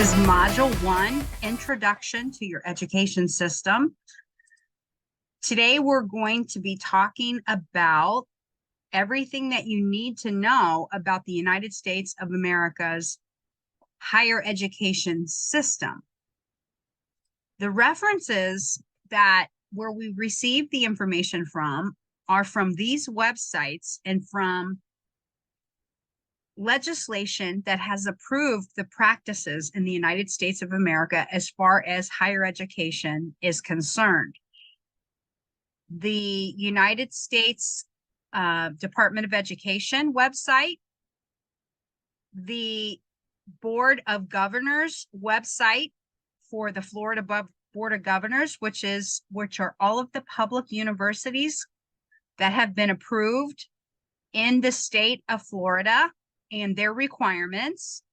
is Module 1, Introduction to Your Education System. Today, we're going to be talking about everything that you need to know about the United States of America's higher education system. The references that where we received the information from are from these websites and from legislation that has approved the practices in the United States of America as far as higher education is concerned. The United States Department of Education website, the Board of Governors website for the Florida Board of Governors, which are all of the public universities that have been approved in the state of Florida and their requirements.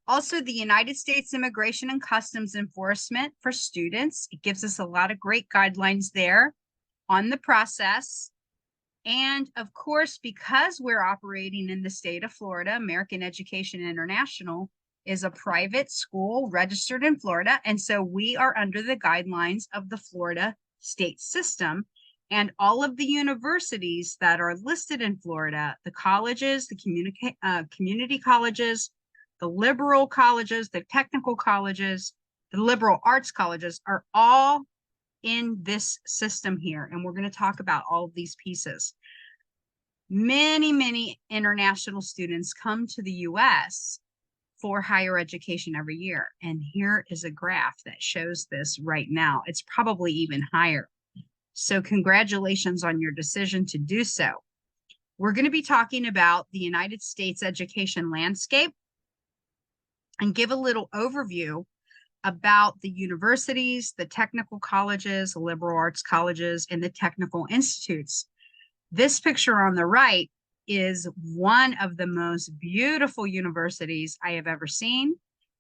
Also, the United States Immigration and Customs Enforcement for students. It gives us a lot of great guidelines there on the process. And of course, because we're operating in the state of Florida, American Education International is a private school registered in Florida. And so we are under the guidelines of the Florida state system. And all of the universities that are listed in Florida, the colleges, the community colleges, the liberal colleges, the technical colleges, the liberal arts colleges are all in this system here. And we're going to talk about all of these pieces. Many, many international students come to the U.S. for higher education every year. And here is a graph that shows this right now. It's probably even higher. So congratulations on your decision to do so. We're going to be talking about the United States education landscape and give a little overview about the universities, the technical colleges, the liberal arts colleges, and the technical institutes. This picture on the right is one of the most beautiful universities I have ever seen.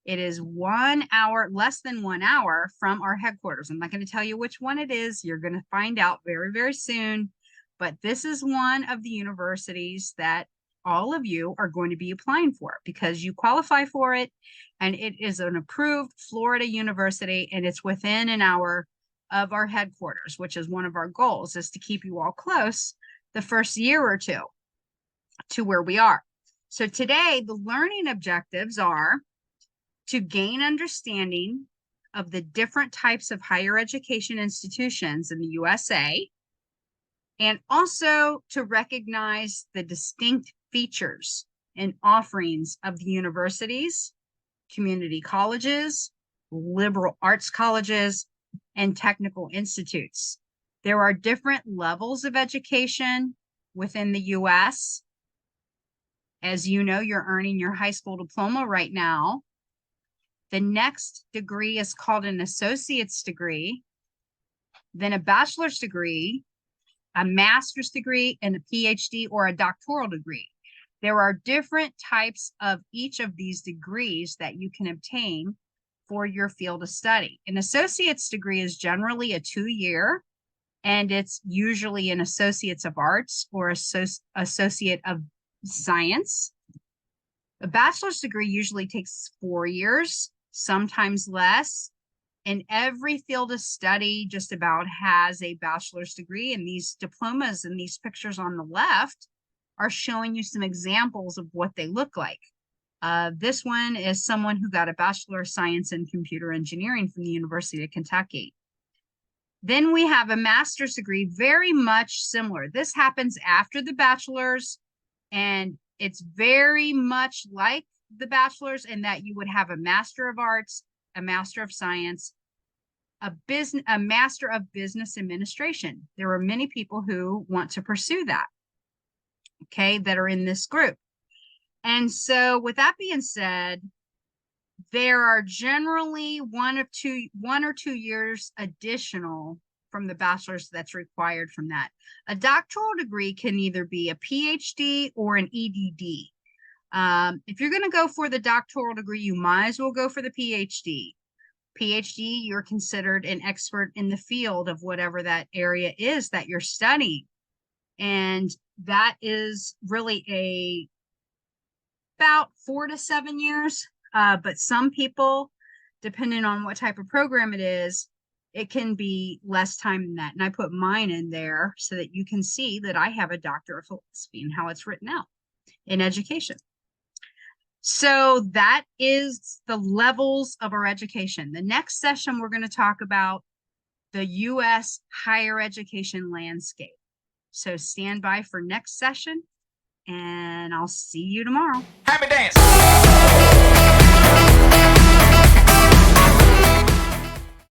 It is 1 hour, less than 1 hour from our headquarters. I'm not going to tell you which one it is. You're going to find out very, very soon. But this is one of the universities that all of you are going to be applying for because you qualify for it. And it is an approved Florida university, and it's within an hour of our headquarters, which is one of our goals, is to keep you all close the first year or two to where we are. So today, the learning objectives are to gain understanding of the different types of higher education institutions in the USA, and also to recognize the distinct features and offerings of the universities, community colleges, liberal arts colleges, and technical institutes. There are different levels of education within the US. As you know, you're earning your high school diploma right now. The next degree is called an associate's degree, then a bachelor's degree, a master's degree, and a PhD or a doctoral degree. There are different types of each of these degrees that you can obtain for your field of study. An associate's degree is generally a 2-year, and it's usually an associate's of arts or associate of science. A bachelor's degree usually takes 4 years, sometimes less. And every field of study just about has a bachelor's degree. And these diplomas and these pictures on the left are showing you some examples of what they look like. This one is someone who got a Bachelor of Science in Computer Engineering from the University of Kentucky. Then we have a master's degree, very much similar. This happens after the bachelor's, and it's very much like the bachelor's in that you would have a Master of Arts, a Master of Science, a Master of Business Administration. There are many people who want to pursue that, okay, that are in this group. And so with that being said, there are generally one or two years additional from the bachelor's that's required from that. A doctoral degree can either be a PhD or an EDD. If you're going to go for the doctoral degree, you might as well go for the PhD. PhD, you're considered an expert in the field of whatever that area is that you're studying. And that is really about 4 to 7 years But some people, depending on what type of program it is, it can be less time than that. And I put mine in there so that you can see that I have a doctor of philosophy and how it's written out in education. So that is the levels of our education. The next session, we're going to talk about the U.S. higher education landscape. So stand by for next session, and I'll see you tomorrow. Happy dance.